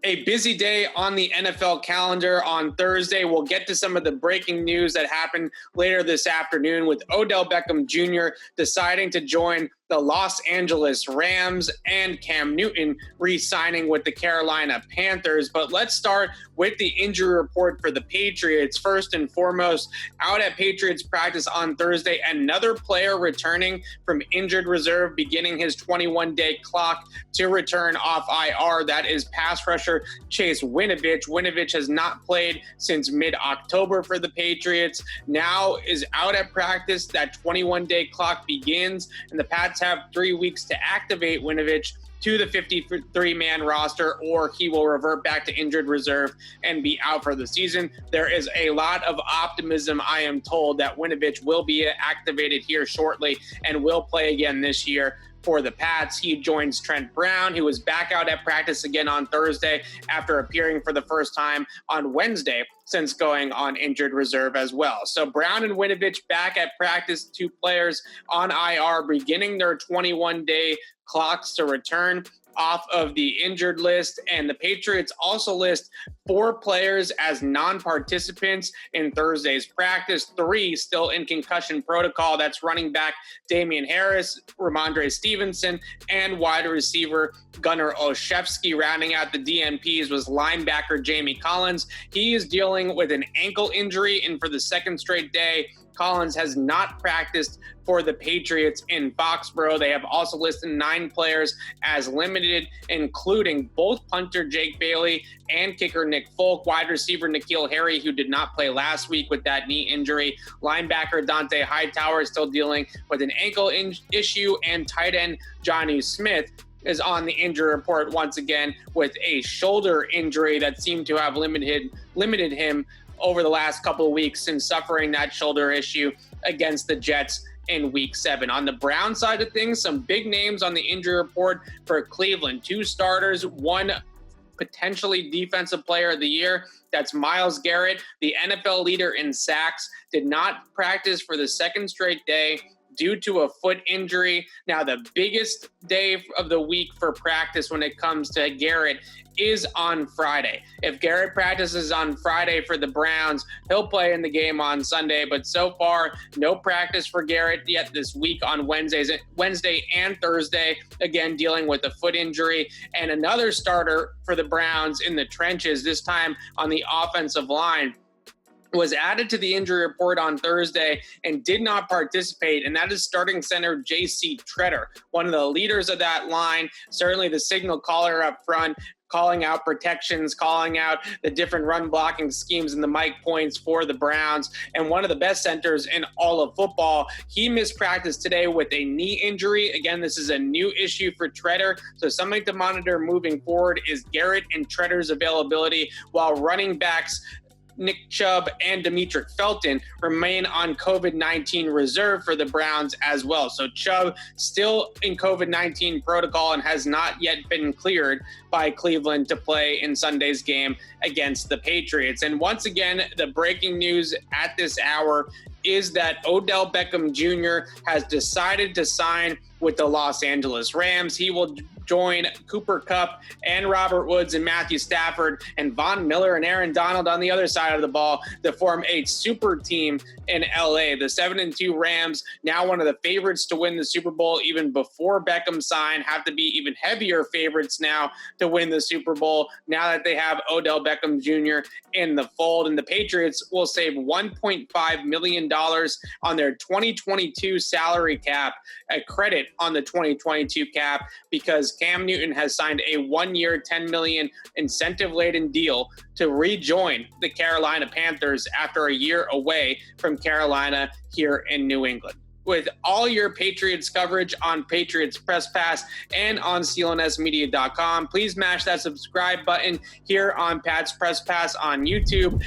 A busy day on the NFL calendar on Thursday. We'll get to some of the breaking news that happened later this afternoon with Odell Beckham Jr. deciding to join the Los Angeles Rams and Cam Newton re-signing with the Carolina Panthers. But let's start with the injury report for the Patriots. First and foremost, out at Patriots practice on Thursday, another player returning from injured reserve, beginning his 21-day clock to return off IR. That is pass rusher Chase Winovich. Winovich has not played since mid-October for the Patriots. Now is out at practice. That 21-day clock begins, and the Pats have 3 weeks to activate Winovich to the 53-man roster, or he will revert back to injured reserve and be out for the season. There is a lot of optimism, I am told, that Winovich will be activated here shortly and will play again this year for the Pats. He joins Trent Brown, who was back out at practice again on Thursday after appearing for the first time on Wednesday since going on injured reserve as well. So Brown and Winovich back at practice, two players on IR beginning their 21-day clocks to return off of the injured list. And the Patriots also list 4 players as non-participants in Thursday's practice, 3 still in concussion protocol. That's running back Damien Harris, Rhamondre Stevenson, and wide receiver Gunnar Olszewski. Rounding out the DNPs was linebacker Jamie Collins. He is dealing with an ankle injury, and for the second straight day, Collins has not practiced for the Patriots in Foxborough. They have also listed 9 players as limited, including both punter Jake Bailey and kicker Nick Folk, wide receiver N'Keal Harry, who did not play last week with that knee injury, linebacker Dante Hightower is still dealing with an ankle issue, and tight end Jonnu Smith is on the injury report once again with a shoulder injury that seemed to have limited him over the last couple of weeks since suffering that shoulder issue against the Jets in Week 7. On the Brown side of things, some big names on the injury report for Cleveland. 2 starters, 1 potentially defensive player of the year. That's Myles Garrett, the NFL leader in sacks, did not practice for the second straight day due to a foot injury. Now, the biggest day of the week for practice when it comes to Garrett is on Friday. If Garrett practices on Friday for the Browns, he'll play in the game on Sunday. But so far, no practice for Garrett yet this week on Wednesday and Thursday, again, dealing with a foot injury. And another starter for the Browns in the trenches, this time on the offensive line, was added to the injury report on Thursday and did not participate, and that is starting center JC Tretter, one of the leaders of that line, certainly the signal caller up front, calling out protections, calling out the different run blocking schemes and the mic points for the Browns, and one of the best centers in all of football. He missed practice today with a knee injury. Again, this is a new issue for Tretter, so something to monitor moving forward is Garrett and Tretter's availability, while running backs Nick Chubb and Demetric Felton remain on COVID-19 reserve for the Browns as well. So Chubb still in COVID-19 protocol and has not yet been cleared by Cleveland to play in Sunday's game against the Patriots. And once again, the breaking news at this hour is that Odell Beckham Jr. has decided to sign with the Los Angeles Rams. He will join Cooper Kupp and Robert Woods and Matthew Stafford and Von Miller and Aaron Donald on the other side of the ball to form a super team in LA. The 7-2 Rams, now one of the favorites to win the Super Bowl even before Beckham signed, have to be even heavier favorites now to win the Super Bowl now that they have Odell Beckham Jr. in the fold. And the Patriots will save $1.5 million on their 2022 salary cap, a credit on the 2022 cap, because Cam Newton has signed a 1-year, $10 million incentive-laden deal to rejoin the Carolina Panthers after a year away from Carolina here in New England. With all your Patriots coverage on Patriots Press Pass and on CLNSmedia.com, please mash that subscribe button here on Pat's Press Pass on YouTube.